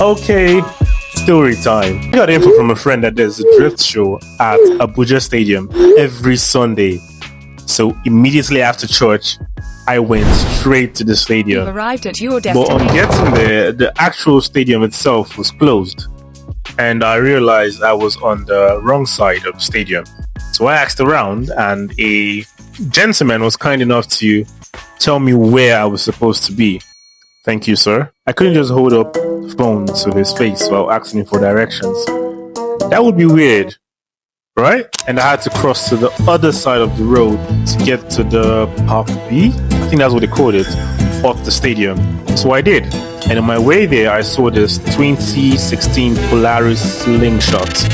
Okay, story time. I got info from a friend that there's a drift show at Abuja Stadium every Sunday. So immediately after church, I went straight to the stadium. You've arrived at your But on destination. getting there, the actual stadium itself was closed. And I realized I was on the wrong side of the stadium. So I asked around, and a gentleman was kind enough to tell me where I was supposed to be. Thank you, sir. I couldn't just hold up the phone to his face while asking him for directions. That would be weird, right? And I had to cross to the other side of the road to get to the Park B. I think that's what they called it, off the stadium. So I did. And on my way there, I saw this 2016 Polaris Slingshot.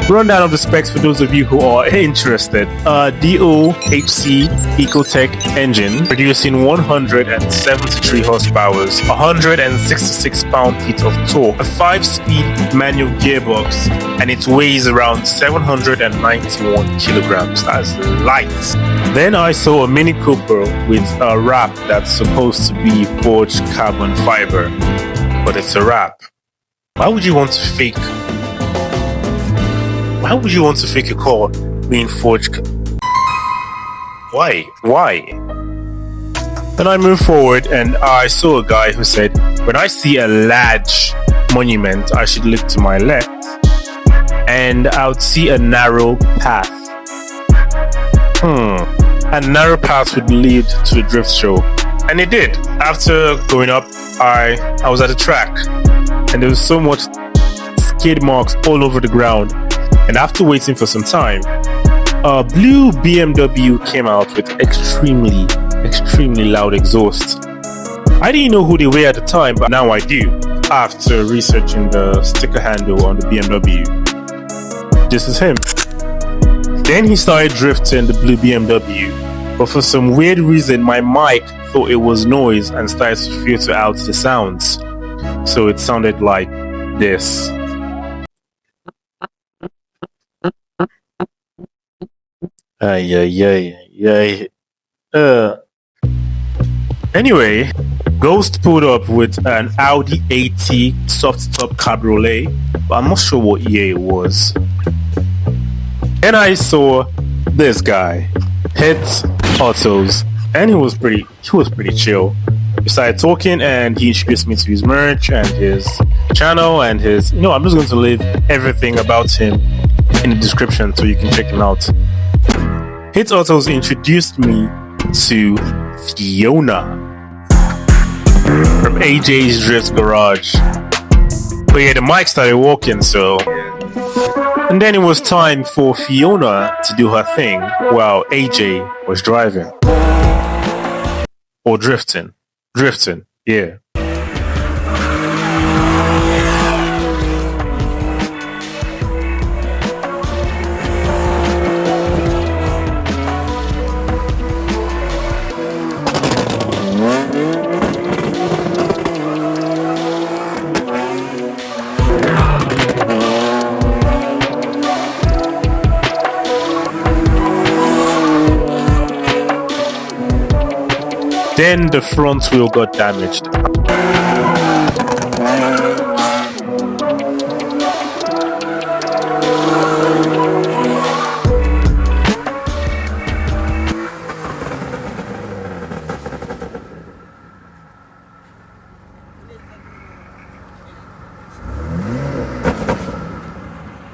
Rundown of the specs for those of you who are interested. DOHC Ecotech engine producing 173 horsepower, 166 pound-feet of torque, a 5-speed manual gearbox, and it weighs around 791 kilograms. That's light. Then I saw a Mini Cooper with a wrap that's supposed to be forged carbon fiber, but it's a wrap. Why would you want to fake a car being forged? Why? Then I moved forward and I saw a guy who said, when I see a large monument, I should look to my left and I would see a narrow path. A narrow path would lead to the drift show. And it did. After going up, I was at the track and there was so much skid marks all over the ground. And after waiting for some time, a blue BMW came out with extremely loud exhaust. I didn't know who they were at the time, but now I do, after researching the sticker handle on the BMW. This is him. Then he started drifting the blue BMW, but for some weird reason my mic thought it was noise and started to filter out the sounds. So it sounded like this. Anyway, Ghost pulled up with an Audi A8 soft top cabriolet, but I'm not sure what year it was. Then I saw this guy, Hit Autos, and he was pretty chill. We started talking and he introduced me to his merch and his channel and his, I'm just going to leave everything about him in the description so you can check him out. Hit Autos introduced me to Fiona from AJ's Drift Garage. But yeah, the mic started working, so. And then it was time for Fiona to do her thing while AJ was driving. Or drifting. Yeah. Then the front wheel got damaged.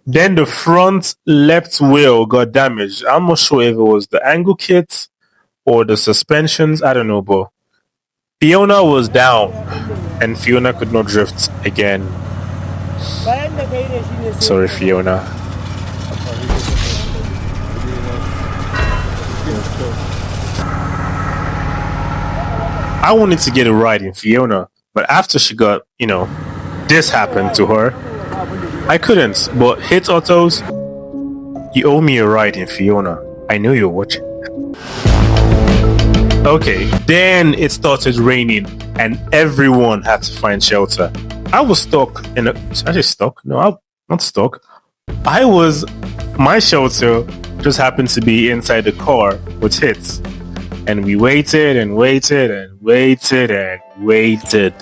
Then the front left wheel got damaged. I'm not sure if it was the angle kit or the suspensions, I don't know, but Fiona was down and Fiona could not drift again. Sorry, Fiona. I wanted to get a ride in Fiona, but after she got, this happened to her, I couldn't. But Hit Autos, you owe me a ride in Fiona. I know you're watching. Okay, then it started raining and everyone had to find shelter. I was stuck in a... Is I just stuck? No, I'm not stuck. My shelter just happened to be inside the car with Hits. And we waited and waited and waited and waited.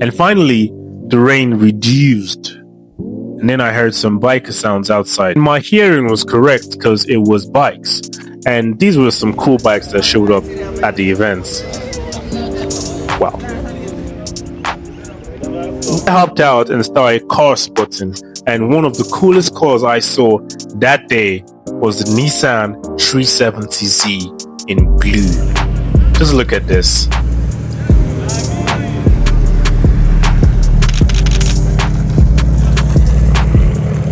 And finally, the rain reduced. And then I heard some biker sounds outside. My hearing was correct because it was bikes. And these were some cool bikes that showed up at the events. Wow. I hopped out and started car spotting. And one of the coolest cars I saw that day was the Nissan 370Z in blue. Just look at this.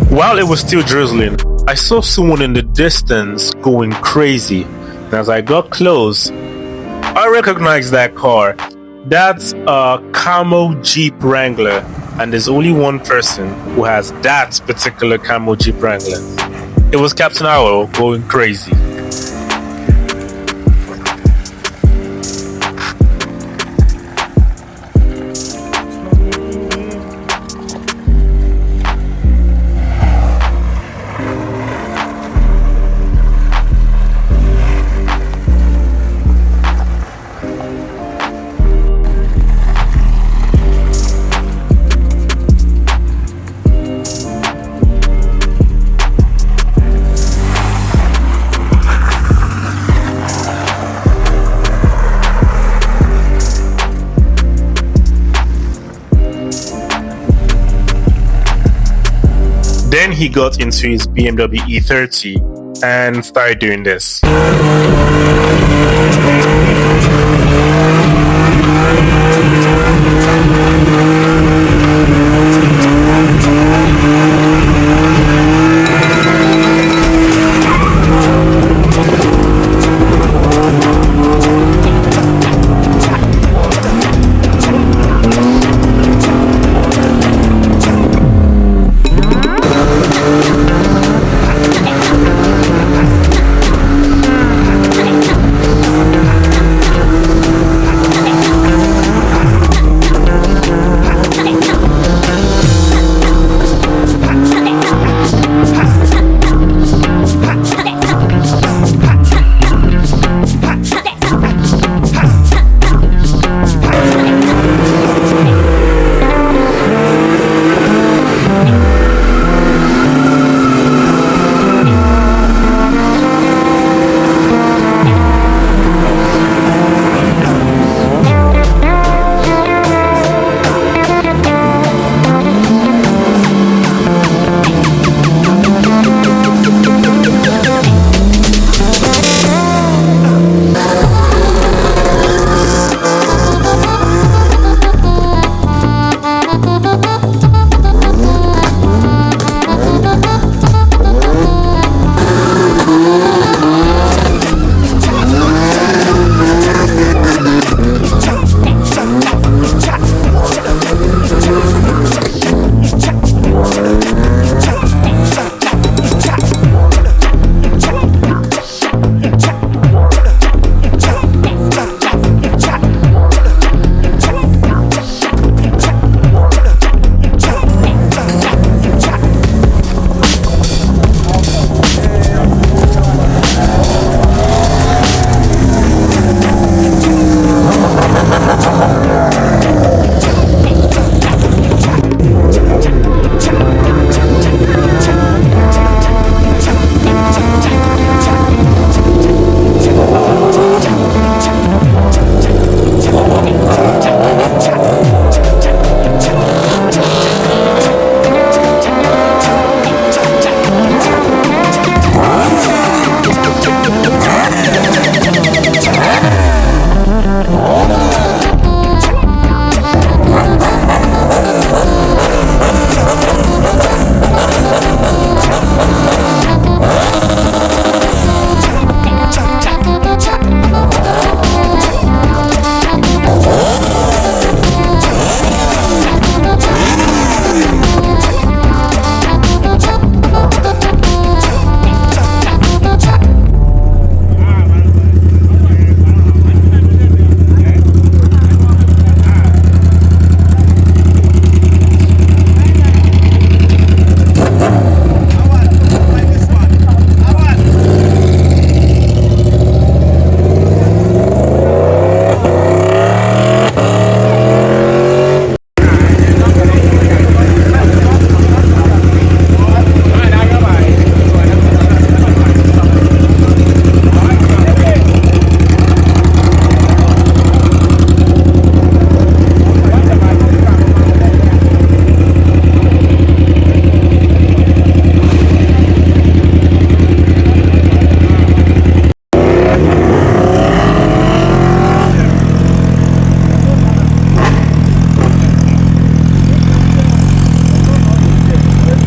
While it was still drizzling, I saw someone in the distance going crazy. And as I got close, I recognized that car. That's a camo Jeep Wrangler, and there's only one person who has that particular camo Jeep Wrangler. It was Captain Haayrhon going crazy. Then he got into his BMW E30 and started doing this.